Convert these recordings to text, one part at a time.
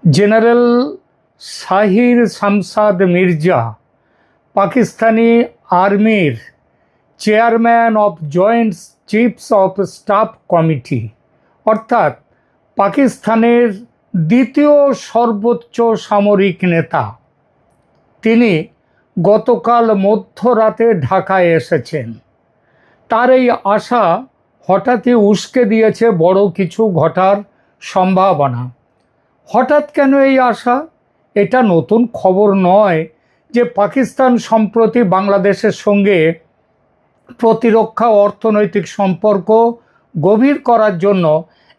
General Shahir Shamsad Mirza Pakistani আর্মির chairman of joint chiefs of staff committee অর্থাৎ পাকিস্তানের দ্বিতীয় সর্বোচ্চ সামরিক নেতা, তিনি গতকাল মধ্যরাতে ঢাকায় এসেছেন। তার এই আশা হঠাৎই উস্কে দিয়েছে বড় কিছু ঘটার সম্ভাবনা। হঠাৎ কেন এই আশা? এটা নতুন খবর নয় যে পাকিস্তান সম্প্রতি বাংলাদেশের সঙ্গে প্রতিরক্ষা অর্থনৈতিক সম্পর্ক গভীর করার জন্য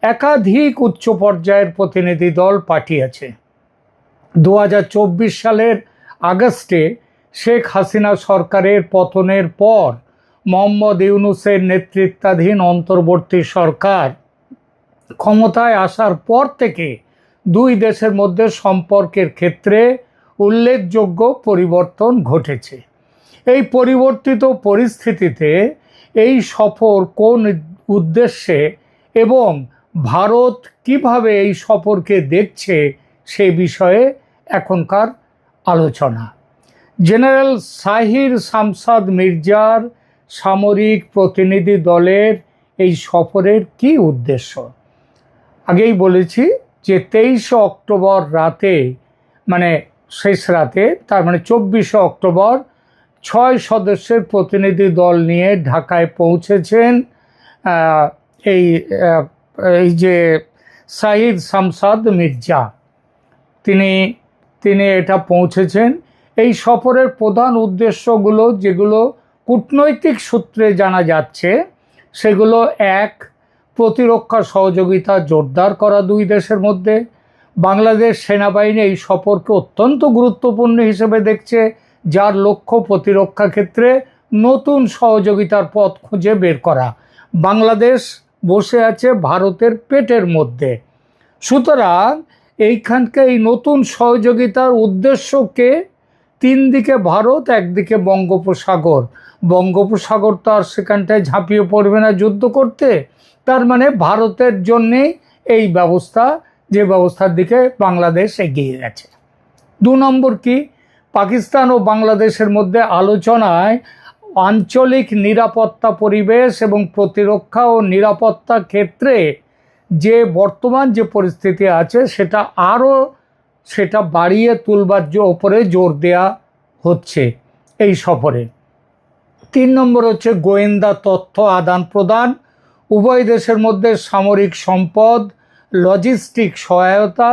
একাধিক উচ্চ পর্যায়ের প্রতিনিধি দল পাঠিয়েছে। 2024 সালের আগস্টে শেখ হাসিনা সরকারের পতনের পর মোহাম্মদ ইউনূসের নেতৃত্বাধীন অন্তর্বর্তী সরকার ক্ষমতায় আসার পর থেকে দুই দেশের মধ্যে সম্পর্কের ক্ষেত্রে উল্লেখযোগ্য পরিবর্তন ঘটেছে। এই পরিবর্তিত পরিস্থিতিতে এই সফর কোন উদ্দেশ্যে এবং ভারত কিভাবে এই সফরকে দেখছে সে বিষয়ে এখনকার আলোচনা। জেনারেল শাহির শামসাদ মির্জার সামরিক প্রতিনিধি দলের এই সফরের কি উদ্দেশ্য? আগেই বলেছি যে 23 অক্টোবর রাতে, মানে শেষ রাতে, তার মানে 24 অক্টোবর 6 সদস্যের প্রতিনিধি দল নিয়ে ঢাকায় পৌঁছেছেন এই যে শাহির শামসাদ মির্জা, তিনি এটা পৌঁছেছেন। এই সফরের প্রধান উদ্দেশ্যগুলো যেগুলো কূটনৈতিক সূত্রে জানা যাচ্ছে সেগুলো: এক, প্রতিরক্ষা সহযোগিতা জোরদার করা দুই দেশের মধ্যে। বাংলাদেশ সেনাবাহিনী এই সফরকে অত্যন্ত গুরুত্বপূর্ণ হিসেবে দেখছে, যার লক্ষ্য প্রতিরক্ষা ক্ষেত্রে নতুন সহযোগিতার পথ খুঁজে বের করা। বাংলাদেশ বসে আছে ভারতের পেটের মধ্যে, সুতরাং এইখানকে এই নতুন সহযোগিতার উদ্দেশ্যকে তিন দিকে ভারত, একদিকে বঙ্গোপসাগর। বঙ্গোপসাগর তো আর সেখানটায় ঝাঁপিয়ে পড়বে না যুদ্ধ করতে, তার মানে ভারতের জন্যেই এই ব্যবস্থা, যে ব্যবস্থার দিকে বাংলাদেশ এগিয়ে গেছে। 2 নম্বর কি, পাকিস্তান ও বাংলাদেশের মধ্যে আলোচনায় আঞ্চলিক নিরাপত্তা পরিবেশ এবং প্রতিরক্ষা ও নিরাপত্তা ক্ষেত্রে যে বর্তমান যে পরিস্থিতি আছে সেটা বাড়িয়ে তুলবার ওপরে জোর দেয়া হচ্ছে এই সফরে। 3 নম্বর হচ্ছে গোয়েন্দা তথ্য আদান প্রদান। উভয় দেশের মধ্যে সামরিক সম্পদ, লজিস্টিক সহায়তা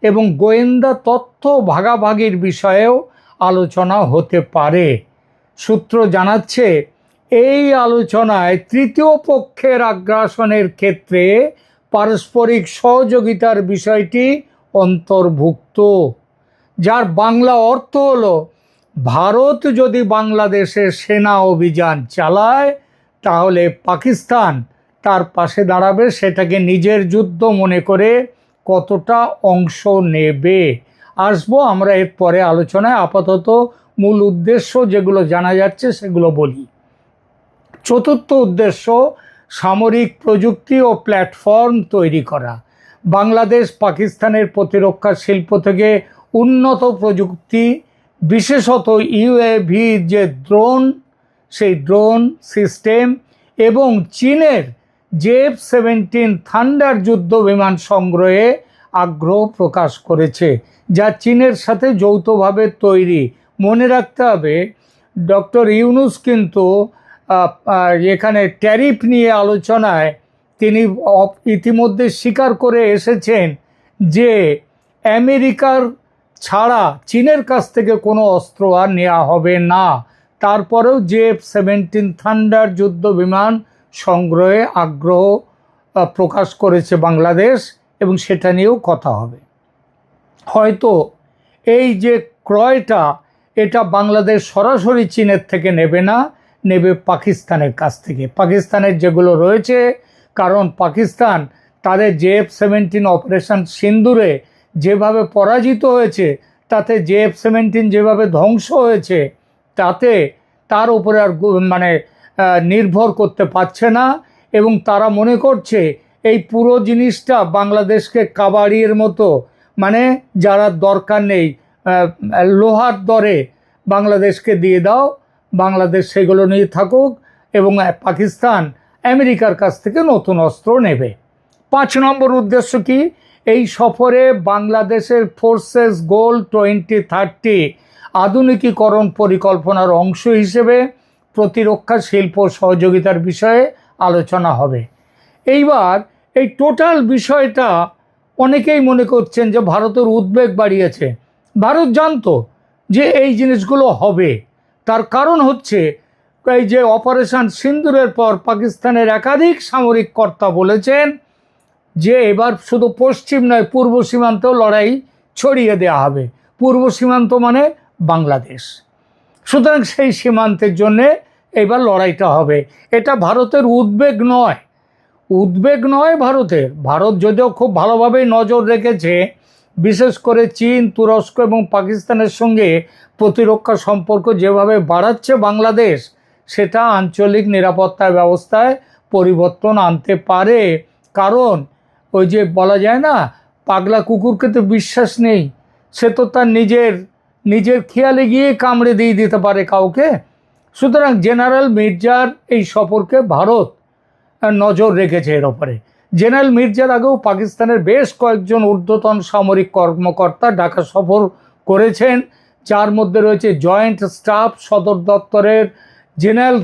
এবং গোয়েন্দা তথ্য ভাগাভাগির বিষয়েও আলোচনা হতে পারে। সূত্র জানাচ্ছে এই আলোচনায় তৃতীয় পক্ষের আগ্রাসনের ক্ষেত্রে পারস্পরিক সহযোগিতার বিষয়টি অন্তর্ভুক্ত, যার বাংলা অর্থ হলো ভারত যদি বাংলাদেশে সেনা অভিযান চালায় তাহলে পাকিস্তান তার পাশে দাঁড়াবে, সেটাকে নিজের যুদ্ধ মনে করে কতটা অংশ নেবে আসবো আমরা এর পরে আলোচনায়। আপাতত মূল উদ্দেশ্য যেগুলো জানা যাচ্ছে সেগুলো বলি। চতুর্থ উদ্দেশ্য সামরিক প্রযুক্তি ও প্ল্যাটফর্ম তৈরি করা। বাংলাদেশ পাকিস্তানের প্রতিরক্ষা শিল্প থেকে উন্নত প্রযুক্তি, বিশেষত ইউএভি যে ড্রোন, সেই ড্রোন সিস্টেম এবং চীনের F-17 থান্ডার যুদ্ধ বিমান সংগ্রহে আগ্রহ প্রকাশ করেছে, যা চীনের সাথে যৌথভাবে তৈরি। মনে রাখতে হবে ডক্টর ইউনূস কিন্তু এখানে ট্যারিফ নিয়ে আলোচনায় তিনি ইতিমধ্যে স্বীকার করে এসেছেন যে আমেরিকার ছাড়া চীনের কাছ থেকে কোনো অস্ত্র আর নেওয়া হবে না। তারপরেও F-17 থান্ডার যুদ্ধ বিমান সংগ্রহে আগ্রহ প্রকাশ করেছে বাংলাদেশ, এবং সেটা নিয়েও কথা হবে। হয়তো এই যে ক্রয়টা, এটা বাংলাদেশ সরাসরি চীনের থেকে নেবে না, নেবে পাকিস্তানের কাছ থেকে। পাকিস্তানের যেগুলো রয়েছে, কারণ পাকিস্তান তাদের F-17 অপারেশন সিন্দুরে যেভাবে পরাজিত হয়েছে, তাতে F-17 যেভাবে ধ্বংস হয়েছে, তাতে তার উপরে আর নির্ভর করতে পারছে না, এবং তারা মনে করছে এই পুরো জিনিসটা বাংলাদেশকে কাবাডির মতো মানে যারা দরকার নেই লোহার দরে বাংলাদেশকে দিয়ে দাও, বাংলাদেশ সেগুলো নিয়ে থাকুক এবং পাকিস্তান আমেরিকার কাছ থেকে নতুন অস্ত্র নেবে। 5 নম্বর উদ্দেশ্য কি? এই সফরে বাংলাদেশের ফোর্সেস গোল 2030 আধুনিকীকরণ পরিকল্পনার অংশ হিসেবে প্রতিরক্ষা শিল্প সহযোগিতার বিষয়ে আলোচনা হবে। এইবার এই টোটাল বিষয়টা অনেকেই মনে করছেন যে ভারতের উদ্বেগ বাড়িয়েছে। ভারত জানতো যে এই জিনিসগুলো হবে, তার কারণ হচ্ছে এই যে অপারেশন সিন্দুরের পর পাকিস্তানের একাধিক সামরিক কর্তা বলেছেন যে এবার শুধু পশ্চিম নয়, পূর্ব সীমান্তেও লড়াই ছড়িয়ে দেওয়া হবে। পূর্ব সীমান্ত মানে বাংলাদেশ। সুতরাং সেই সীমান্তের জন্যে এবার লড়াইটা হবে। এটা ভারতের উদ্বেগ নয়, উদ্বেগ নয় ভারতের। ভারত যদিও খুব ভালোভাবেই নজর রেখেছে, বিশেষ করে চীন, তুরস্ক এবং পাকিস্তানের সঙ্গে প্রতিরক্ষা সম্পর্ক যেভাবে বাড়াচ্ছে বাংলাদেশ, সেটা আঞ্চলিক নিরাপত্তা ব্যবস্থায় পরিবর্তন আনতে পারে। কারণ ওই যে বলা যায় না, পাগলা কুকুরকে তো বিশ্বাস নেই, সে তো তার নিজের খেয়ালে গিয়ে কামড়ে দিয়ে দিতে পারে কাউকে। সুতরাং জেনারেল মির্জার এই সফরকে ভারত নজর রেখেছে এর ওপরে। জেনারেল মির্জার আগেও পাকিস্তানের বেশ কয়েকজন ঊর্ধ্বতন সামরিক কর্মকর্তা ঢাকা সফর করেছেন, যার মধ্যে রয়েছে জয়েন্ট স্টাফ সদর দপ্তরের জেনারেল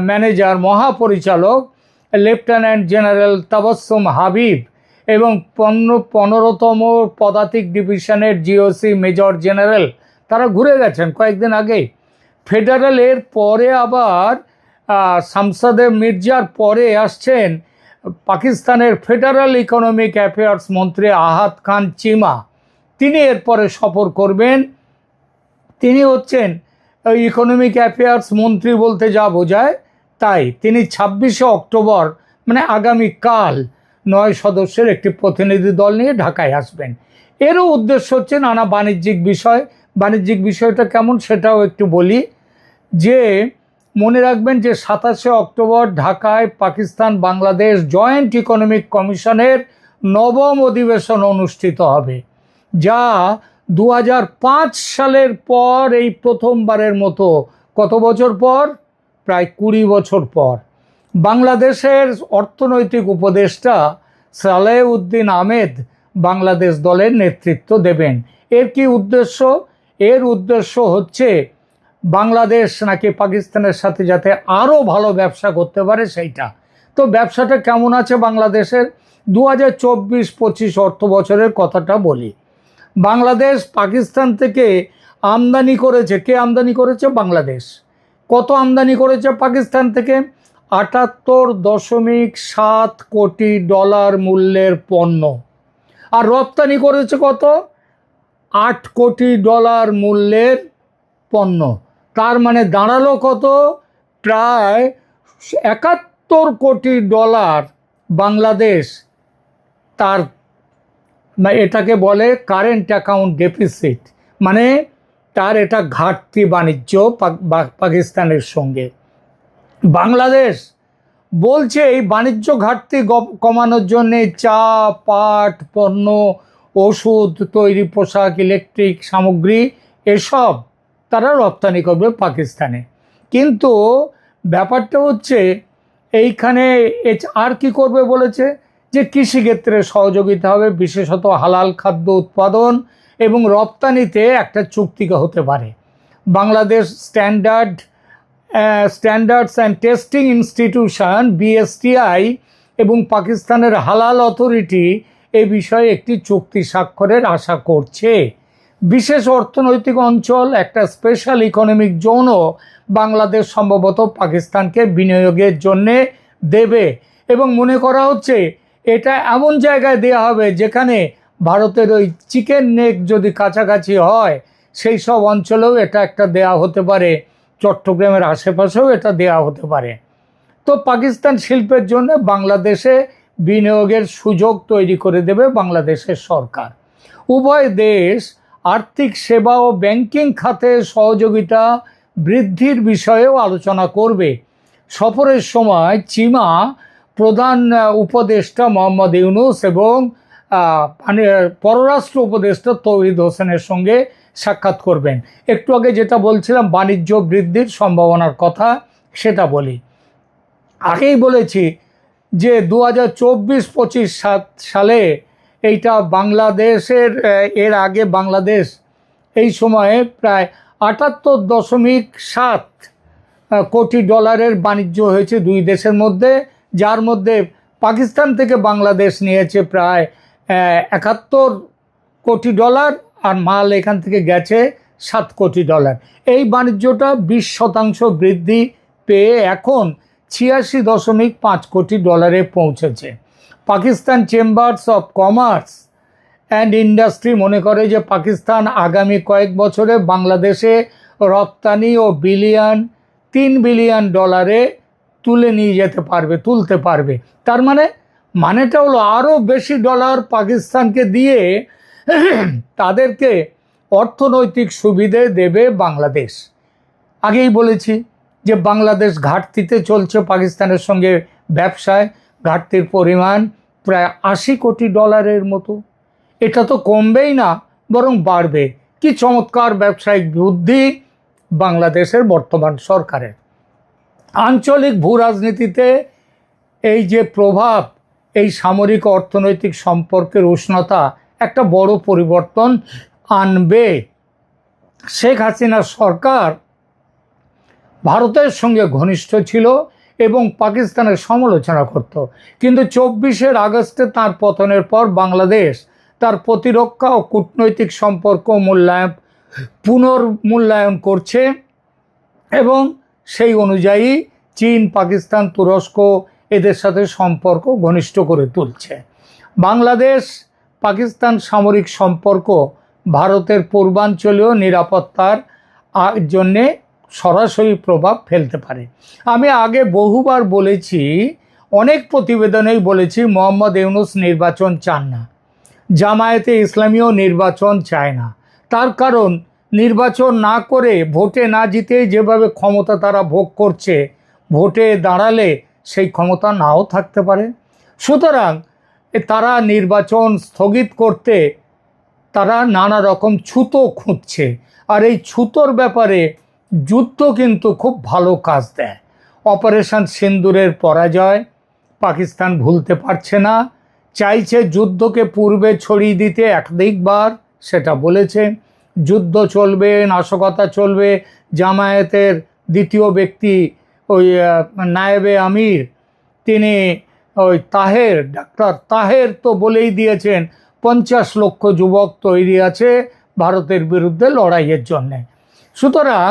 ম্যানেজার মহাপরিচালক লেফটেন্যান্ট জেনারেল তাবাসসুম হাবিব এবং 15তম পদাতিক ডিভিশনের জিওসি মেজর জেনারেল। তারা ঘুরে গেছেন কয়েকদিন আগেই। ফেডারেলের পরে আবার শামসাদে মির্জার পরে আসছেন পাকিস্তানের ফেডারেল ইকোনমিক অ্যাফেয়ার্স মন্ত্রী আহাদ খান চিমা। তিনি এরপরে সফর করবেন। তিনি হচ্ছেন ইকোনমিক অ্যাফেয়ার্স মন্ত্রী বলতে যা বোঝায় তাই। তিনি 26শে অক্টোবর মানে আগামীকাল 9 সদস্যের একটি প্রতিনিধি দল নিয়ে ঢাকায় আসবেন। এরও উদ্দেশ্য হচ্ছে নানা বাণিজ্যিক বিষয়। বাণিজ্যিক বিষয়টা কেমন সেটাও একটু বলি। যে মনে রাখবেন যে 27শে অক্টোবর ঢাকায় পাকিস্তান বাংলাদেশ জয়েন্ট ইকোনমিক কমিশনের 9ম অধিবেশন অনুষ্ঠিত হবে, যা 2005 সালের পর এই প্রথমবারের মতো, কত বছর পর? প্রায় 20 বছর পর বাংলাদেশের অর্থনৈতিক উপদেষ্টা সালেহ উদ্দিন আহমেদ বাংলাদেশ দলের নেতৃত্ব দেবেন। এর কি উদ্দেশ্য? এর উদ্দেশ্য হচ্ছে বাংলাদেশ নাকি পাকিস্তানের সাথে যাতে আরও ভালো ব্যবসা করতে পারে সেইটা। তো ব্যবসাটা কেমন আছে বাংলাদেশের? 2024-25 অর্থ বছরের কথাটা বলি। বাংলাদেশ পাকিস্তান থেকে আমদানি করেছে। কে আমদানি করেছে? বাংলাদেশ। কত আমদানি করেছে পাকিস্তান থেকে? $78.7 কোটি মূল্যের পণ্য। আর রপ্তানি করেছে কত? $8 কোটি মূল্যের পণ্য। তার মানে দাঁড়ালো কত? প্রায় $71 কোটি বাংলাদেশ তার, এটাকে বলে কারেন্ট অ্যাকাউন্ট ডেফিসিট, মানে তার এটা ঘাটতি বাণিজ্য পাকিস্তানের সঙ্গে। বাংলাদেশ বলছে এই বাণিজ্য ঘাটতি কমানোর জন্যে চা, পাট, পণ্য, ওষুধ, তৈরি পোশাক, ইলেকট্রিক সামগ্রী এসব তারা রপ্তানি করবে পাকিস্তানে। কিন্তু ব্যাপারটা হচ্ছে এইখানে আর কি করবে বলেছে যে কৃষিক্ষেত্রে সহযোগিতা হবে, বিশেষত হালাল খাদ্য উৎপাদন এবং রপ্তানিতে একটা চুক্তি হতে পারে। Bangladesh standards and testing institution BSTI এবং পাকিস্তানের হালাল অথরিটি এ বিষয়ে একটি চুক্তি স্বাক্ষরের আশা করছে। বিশেষ অর্থনৈতিক অঞ্চল, একটা স্পেশাল ইকোনমিক জোনও বাংলাদেশ সম্ভবত পাকিস্তানকে বিনিয়োগের জন্যে দেবে এবং মনে করা হচ্ছে এটা এমন জায়গায় দেওয়া হবে যেখানে ভারতের ওই চিকেন নেক যদি কাছাকাছি হয় সেই সব অঞ্চলেও এটা একটা দেয়া হতে পারে, চট্টগ্রামের আশেপাশেও এটা দেয়া হতে পারে। তো পাকিস্তান শিল্পের জন্য বাংলাদেশে বিনিয়োগের সুযোগ তৈরি করে দেবে বাংলাদেশের সরকার। উভয় দেশ আর্থিক সেবা ও ব্যাংকিং খাতে সহযোগিতা বৃদ্ধির বিষয়েও আলোচনা করবে। সফরের সময় চিমা প্রধান উপদেষ্টা মোহাম্মদ ইউনূস এবং মানে পররাষ্ট্র উপদেষ্টা তৌহিদ হোসেনের সঙ্গে সাক্ষাৎ করবেন। একটু আগে যেটা বলছিলাম বাণিজ্য বৃদ্ধির সম্ভাবনার কথা, সেটা বলি। আগেই বলেছি যে 2024-25 সালে এইটা বাংলাদেশের, এর আগে বাংলাদেশ এই সময়ে প্রায় 78.7 কোটি ডলারের বাণিজ্য হয়েছে দুই দেশের মধ্যে, যার মধ্যে পাকিস্তান থেকে বাংলাদেশ নিয়েছে প্রায় 71 কোটি ডলার, আর মাল এখান থেকে গেছে 7 কোটি ডলার। এই বাণিজ্যটা 20% বৃদ্ধি পেয়ে এখন 86.5 কোটি ডলারে পৌঁছেছে। Pakistan chambers of commerce and industry মনে করে যে পাকিস্তান আগামী কয়েক বছরে বাংলাদেশে রপ্তানি ও 3 বিলিয়ন ডলারে তুলতে পারবে। তার মানেটা হলো আরও বেশি ডলার পাকিস্তানকে দিয়ে তাদেরকে অর্থনৈতিক সুবিধে দেবে বাংলাদেশ। আগেই বলেছি যে বাংলাদেশ ঘাটতিতে চলছে পাকিস্তানের সঙ্গে ব্যবসায়, ঘাটতির পরিমাণ প্রায় 80 কোটি ডলারের মতো। এটা তো কমবেই না, বরং বাড়বে। কি চমৎকার ব্যবসায়িক বুদ্ধি বাংলাদেশের বর্তমান সরকারের। আঞ্চলিক ভূ রাজনীতিতে এই যে প্রভাব, এই সামরিক অর্থনৈতিক সম্পর্কের উষ্ণতা একটা বড় পরিবর্তন আনবে। শেখ হাসিনার সরকার ভারতের সঙ্গে ঘনিষ্ঠ ছিল এবং পাকিস্তানের সমালোচনা করত, কিন্তু 24 আগস্টে তার পতনের পর বাংলাদেশ তার প্রতিরক্ষা ও কূটনৈতিক সম্পর্ক পুনর্মূল্যায়ন করছে এবং সেই অনুযায়ী চীন, পাকিস্তান, তুরস্ক এদের সাথে সম্পর্ক ঘনিষ্ঠ করে তুলছে। বাংলাদেশ পাকিস্তান সামরিক সম্পর্ক ভারতের পূর্বাঞ্চলীয় নিরাপত্তার জন্যে সরাসরি প্রভাব ফেলতে পারে। আমি আগে বহুবার বলেছি, অনেক প্রতিবেদনেই বলেছি, মোহাম্মদ ইউনূস নির্বাচন চান না, জামায়াতে ইসলামীও নির্বাচন চায় না। তার কারণ নির্বাচন না করে, ভোটে না জিতে যেভাবে ক্ষমতা তারা ভোগ করছে, ভোটে দাঁড়ালে সেই ক্ষমতা নাও থাকতে পারে। সুতরাং তারা নির্বাচন স্থগিত করতে তারা নানা রকম ছুতো খুঁজছে। আর এই ছুতোর ব্যাপারে যুদ্ধ কিন্তু খুব ভালো কাজ দেয়। অপারেশন সিন্দুরের পরাজয় পাকিস্তান ভুলতে পারছে না, চাইছে যুদ্ধকে পূর্বে ছড়িয়ে দিতে। একাধিকবার সেটা বলেছে, যুদ্ধ চলবে, নাশকতা চলবে। জামায়াতের দ্বিতীয় ব্যক্তি ওই নায়েবে আমির, তিনি ওই ডাক্তার তাহের তো বলেই দিয়েছেন 50 লক্ষ যুবক তৈরি আছে ভারতের বিরুদ্ধে লড়াইয়ের জন্যে। সুতরাং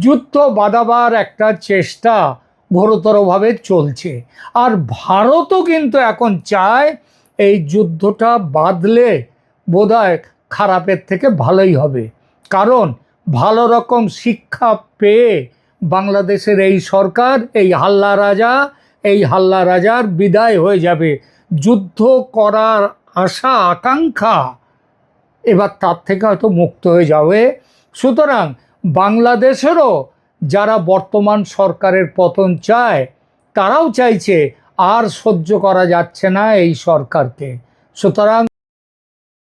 যুদ্ধ বাঁধাবার একটা চেষ্টা ঘোরতরভাবে চলছে। আর ভারতও কিন্তু এখন চায় এই যুদ্ধটা বাঁধলে বোধহয় খারাপের থেকে ভালোই হবে, কারণ ভালো রকম শিক্ষা পেয়ে বাংলাদেশের এই সরকার, এই হাল্লা রাজার বিদায় হয়ে যাবে। যুদ্ধ করার আশা আকাঙ্ক্ষা এবার তার থেকে হয়তো মুক্ত হয়ে যাবে। সুতরাং বাংলাদেশেরও যারা বর্তমান সরকারের পতন চায়, তারাও চাইছে আর সহ্য করা যাচ্ছে না এই সরকারকে। সুতরাং